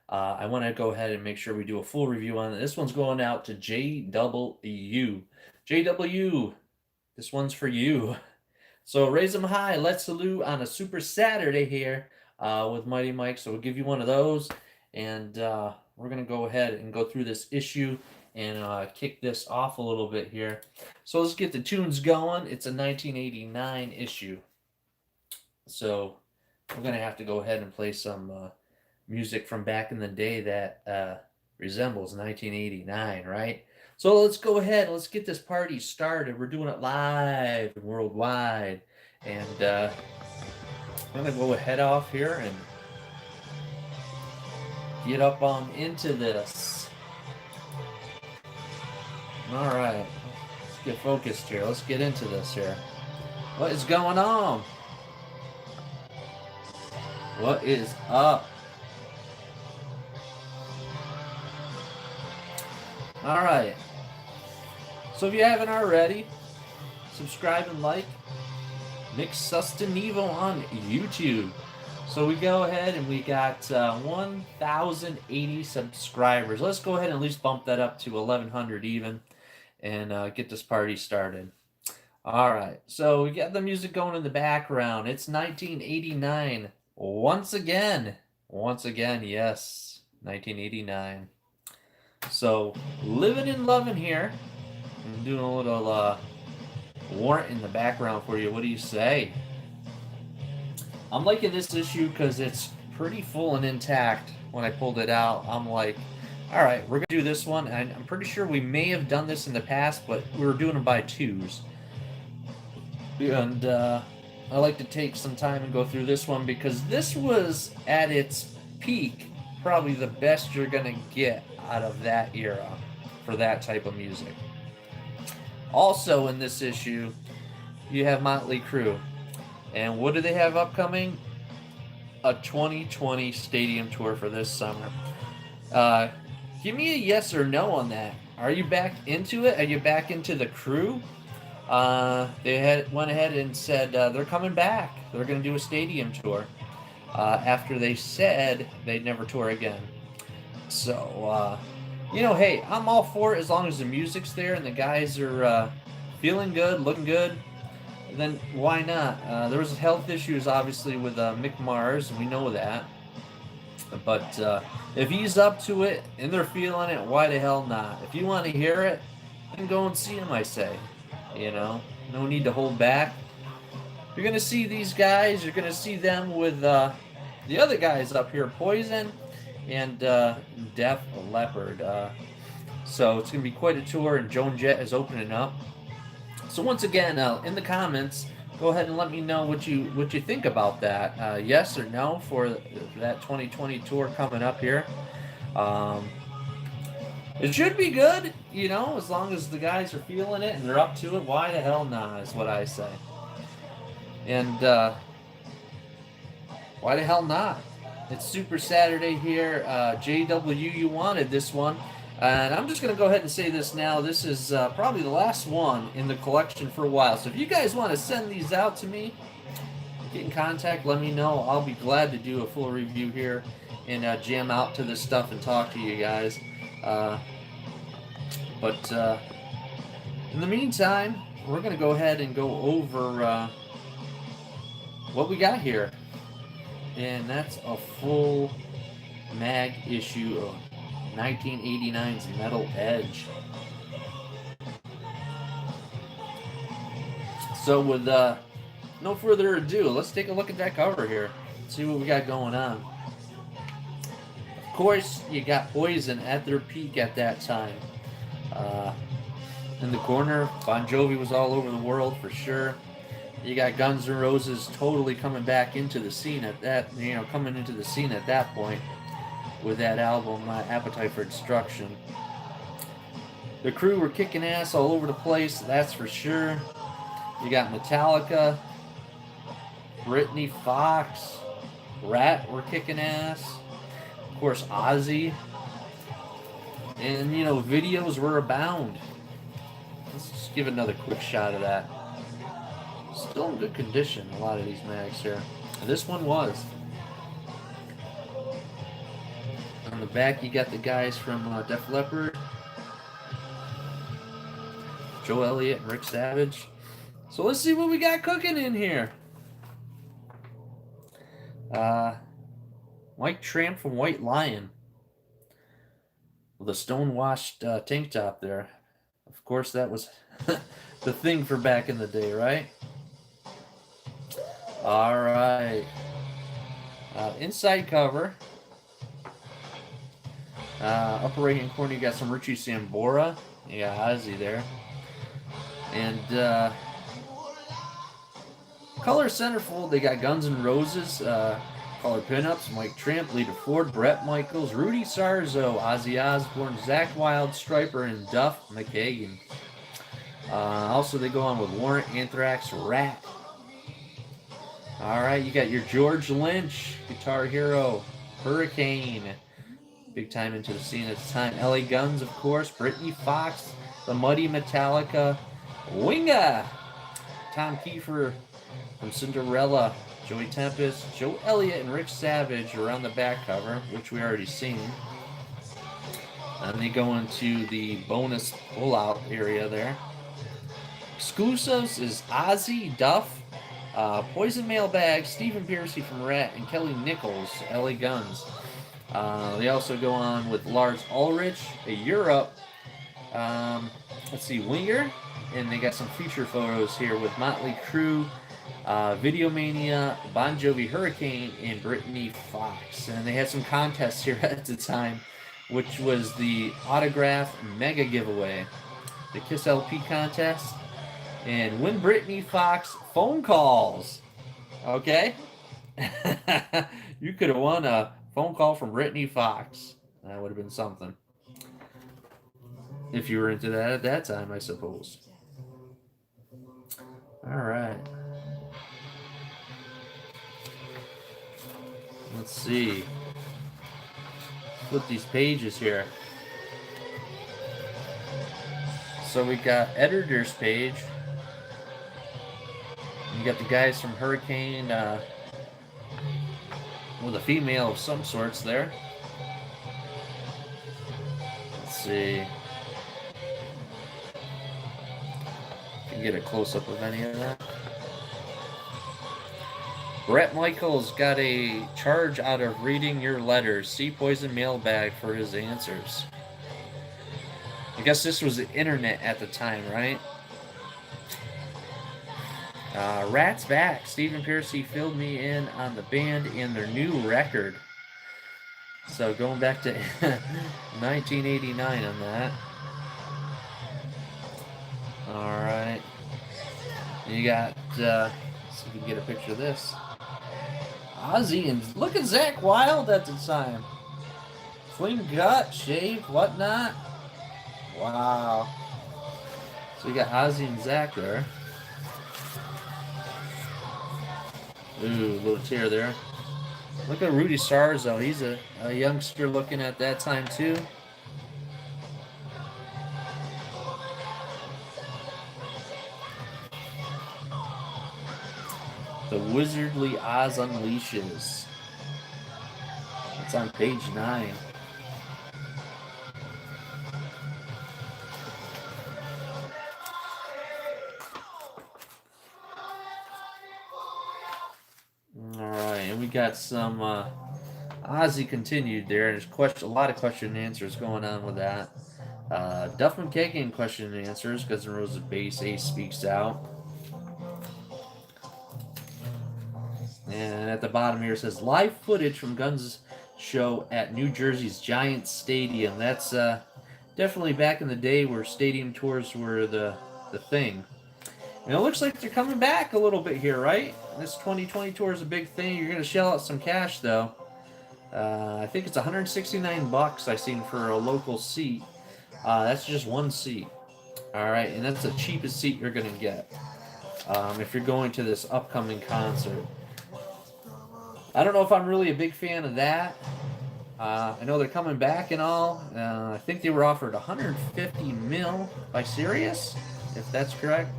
I want to go ahead and make sure we do a full review on it. This one's going out to JW. JW, this one's for you. So raise them high. Let's salute on a Super Saturday here with Mighty Mike. So we'll give you one of those, and we're gonna go ahead and go through this issue and kick this off a little bit here. So let's get the tunes going. It's a 1989 issue, so we're gonna have to go ahead and play some music from back in the day that resembles 1989, right? So let's go ahead. Let's get this party started. We're doing it live and worldwide. And I'm going to go ahead off here and get up on into this. All right. Let's get focused here. Let's get into this here. What is going on? What is up? All right. So if you haven't already, subscribe and like Mix Sustianevo on YouTube. So we go ahead and we got 1,080 subscribers. Let's go ahead and at least bump that up to 1,100 even and get this party started. All right. So we got the music going in the background. It's 1989. Once again. Once again, yes. 1989. So, living and loving here. I'm doing a little warrant in the background for you. What do you say? I'm liking this issue because it's pretty full and intact. When I pulled it out, I'm like, all right, we're going to do this one. And I'm pretty sure we may have done this in the past, but we were doing them by twos. And I like to take some time and go through this one because this was at its peak, probably the best you're going to get out of that era for that type of music. Also in this issue, you have Motley Crue. And what do they have upcoming? A 2020 stadium tour for this summer. Give me a yes or no on that. Are you back into it? Are you back into the Crue? They went ahead and said they're coming back. They're going to do a stadium tour after they said they'd never tour again. So, hey, I'm all for it as long as the music's there and the guys are feeling good, looking good. Then why not? There was health issues, obviously, with Mick Mars, and we know that. But if he's up to it and they're feeling it, why the hell not? If you want to hear it, then go and see him, I say. No need to hold back. You're going to see these guys. You're going to see them with the other guys up here, Poison and Def Leppard. So it's going to be quite a tour, and Joan Jett is opening up. So once again, in the comments, go ahead and let me know what you think about that. Yes or no for that 2020 tour coming up here. It should be good, as long as the guys are feeling it and they're up to it. Why the hell not, is what I say. And why the hell not? It's Super Saturday here. JW, you wanted this one. And I'm just going to go ahead and say this now. This is probably the last one in the collection for a while. So if you guys want to send these out to me, get in contact, let me know. I'll be glad to do a full review here and jam out to this stuff and talk to you guys. But in the meantime, we're going to go ahead and go over what we got here. And that's a full mag issue of 1989's Metal Edge. So with no further ado, let's take a look at that cover here. See what we got going on. Of course, you got Poison at their peak at that time. In the corner, Bon Jovi was all over the world for sure. You got Guns N' Roses totally coming back into the scene at that, coming into the scene at that point with that album, Appetite for Destruction. The Crue were kicking ass all over the place, that's for sure. You got Metallica, Britney Fox, Rat were kicking ass. Of course, OZZY. And, videos were abound. Let's just give another quick shot of that. Still in good condition, a lot of these mags here. And this one was. And the back, you got the guys from Def Leppard, Joe Elliott and Rick Savage. So let's see what we got cooking in here. Mike Tramp from White Lion with a stone-washed tank top there. Of course, that was the thing for back in the day, right? All right. Inside cover. Upper right-hand corner, you got some Richie Sambora. You got OZZY there. And color centerfold, they got Guns N' Roses, color pinups, Mike Tramp, Lita Ford, Bret Michaels, Rudy Sarzo, Ozzy Osbourne, Zakk Wylde, Stryper, and Duff McKagan. Also, they go on with Warrant, Anthrax, Rat. Alright, you got your George Lynch, Guitar Hero, Hurricane, big time into the scene at the time. LA Guns, of course, Brittany Fox, The Muddy Metallica, Winga, Tom Kiefer from Cinderella, Joey Tempest, Joe Elliott, and Rick Savage are on the back cover, which we already seen. And they go into the bonus pull-out area there. Exclusives is OZZY, Duff, Poison Mailbag, Stephen Pearcy from Rat, and Kelly Nichols, LA Guns. They also go on with Lars Ulrich, Europe, let's see, Winger, and they got some feature photos here with Motley Crue, Videomania, Bon Jovi Hurricane, and Brittany Fox. And they had some contests here at the time, which was the autograph mega giveaway, the Kiss LP contest, and win Brittany Fox phone calls. Okay? You could have won a phone call from Brittany Fox. That would have been something. If you were into that at that time, I suppose. All right. Let's see. Flip these pages here. So we got editor's page. You got the guys from Hurricane with a female of some sorts there. Let's see. Can get a close-up of any of that. Bret Michaels got a charge out of reading your letters. See Poison Mailbag for his answers. I guess this was the internet at the time, right? Rat's back. Stephen Pearcy filled me in on the band and their new record. So going back to 1989 on that. Alright. You got, let's see if we can get a picture of this. OZZY, and look at Zakk Wylde at the time. Clean gut, shaved, whatnot. Wow. So you got OZZY and Zakk there. Ooh, little tear there. Look at Rudy Sarzo. He's a youngster looking at that time too. The Wizardly Oz Unleashes. It's on page 9. Alright, and we got some OZZY continued there. There's a lot of question and answers going on with that. Duff McKagan question and answers. Guns N' Roses bass, Ace Speaks Out. And at the bottom here it says live footage from Guns show at New Jersey's Giant Stadium. That's definitely back in the day where stadium tours were the thing. And it looks like they're coming back a little bit here, right? This 2020 tour is a big thing. You're going to shell out some cash though. I think it's $169 I seen for a local seat. That's just one seat. Alright, and that's the cheapest seat you're going to get if you're going to this upcoming concert. I don't know if I'm really a big fan of that. I know they're coming back and all. I think they were offered $150 million by Sirius, if that's correct.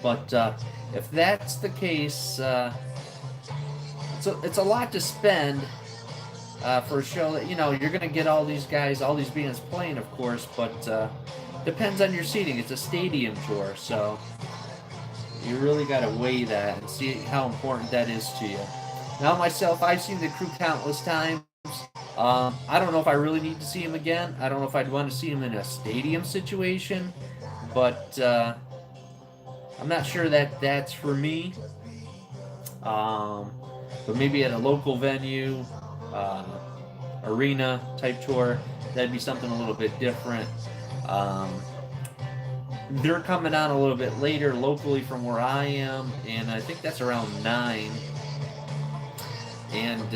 But if that's the case, it's a lot to spend for a show that, you're going to get all these guys, all these bands playing, of course, but depends on your seating. It's a stadium tour, so you really got to weigh that and see how important that is to you. Now, myself, I've seen the crew countless times. I don't know if I really need to see him again. I don't know if I'd want to see him in a stadium situation, but I'm not sure that that's for me. Um, but maybe at a local venue, uh, arena type tour, that'd be something a little bit different. Um, they're coming on a little bit later locally from where I am, and I think that's around 9. And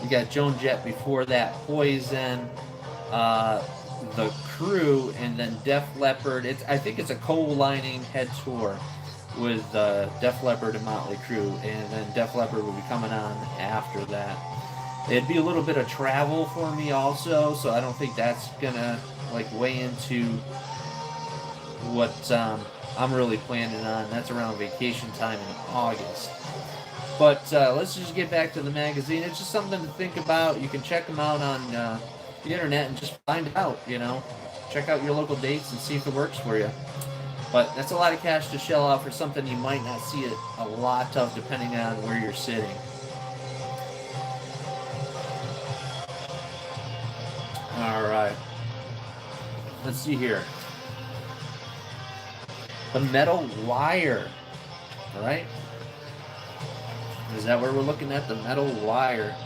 we got Joan Jett before that, Poison, uh, the Crew, and then Def Leppard. I think it's a co-lining head tour with Def Leppard and Motley Crue, and then Def Leppard will be coming on after that. It'd be a little bit of travel for me also, so I don't think that's gonna like weigh into what I'm really planning on. That's around vacation time in August. But let's just get back to the magazine. It's just something to think about. You can check them out on the internet and just find out, Check out your local dates and see if it works for you. But that's a lot of cash to shell out for something you might not see a lot of depending on where you're sitting. Alright. Let's see here. The Metal Wire. Alright? Is that where we're looking at? The Metal Wire.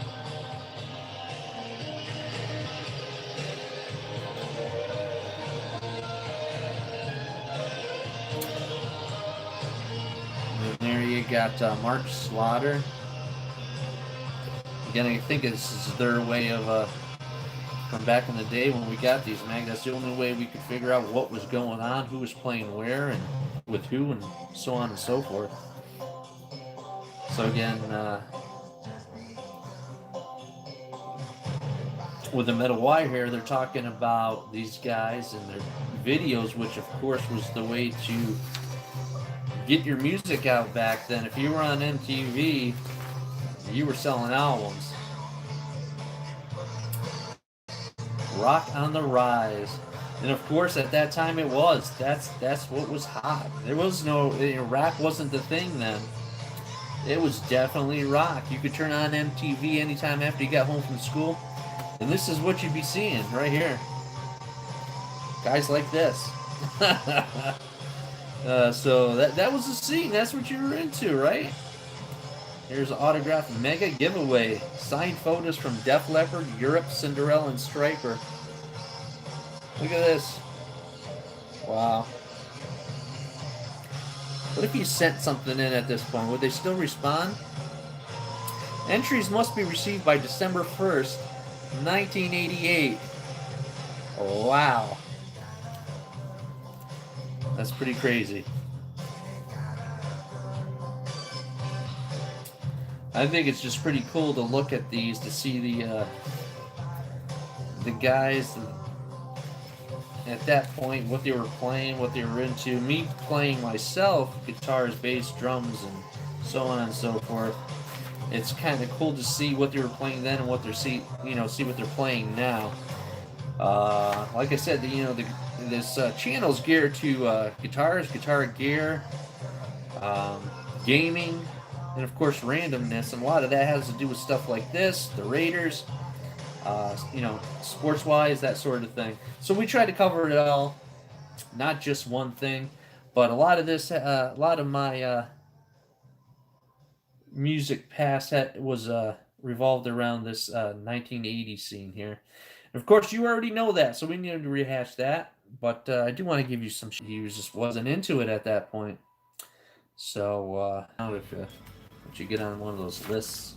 And there you got Mark Slaughter. Again, I think this is their way of from back in the day when we got these mags. That's the only way we could figure out what was going on, who was playing where, and with who, and so on and so forth. So again, with the Metal Wire here, they're talking about these guys and their videos, which of course was the way to get your music out back then. If you were on MTV, you were selling albums. Rock on the Rise. And of course, at that time it was. That's what was hot. There was no, rap wasn't the thing then. It was definitely rock. You could turn on MTV anytime after you got home from school, and this is what you'd be seeing right here. Guys like this. So that was the scene. That's what you were into, right? Here's an autographed mega giveaway. Signed photos from Def Leppard, Europe, Cinderella, and Striper. Look at this. Wow. What if you sent something in at this point? Would they still respond? Entries must be received by December 1st, 1988. Wow. That's pretty crazy. I think it's just pretty cool to look at these, to see the guys at that point, what they were playing, what they were into. Me playing myself, guitars, bass, drums, and so on and so forth. It's kind of cool to see what they were playing then and what they're see what they're playing now. Like I said, this channel's geared to guitars, guitar gear, gaming, and of course randomness. And a lot of that has to do with stuff like this, the Raiders, sports-wise, that sort of thing. So we try to cover it all, not just one thing. But a lot of this, a lot of my music past was revolved around this 1980 scene here. And of course, you already know that, so we need to rehash that. But I do want to give you some. He just wasn't into it at that point. So if you get on one of those lists.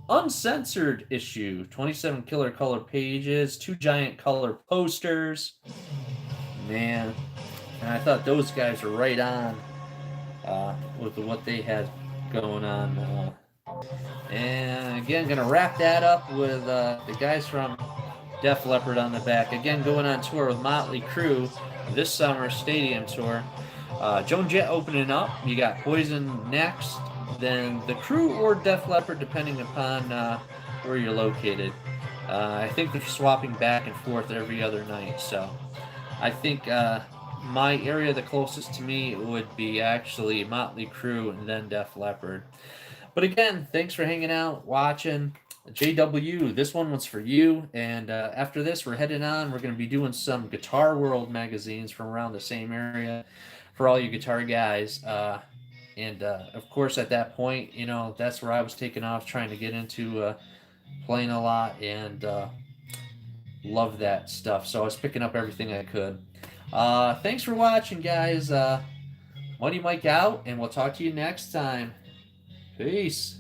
uncensored issue. 27 killer color pages, 2 giant color posters. Man, and I thought those guys were right on with what they had going on. And again, gonna wrap that up with the guys from Def Leppard on the back. Again, going on tour with Motley Crue this summer, stadium tour. Joan Jett opening up. You got Poison next, then the Crue or Def Leppard, depending upon where you're located. I think they're swapping back and forth every other night, so I think my area the closest to me would be actually Motley Crue and then Def Leppard. But again, thanks for hanging out, watching. JW, this one was for you. And after this, we're heading on. We're going to be doing some Guitar World magazines from around the same area for all you guitar guys. And of course, at that point, you know, that's where I was taking off, trying to get into playing a lot and love that stuff. So I was picking up everything I could. Thanks for watching, guys. Money Mike out, and we'll talk to you next time. Peace.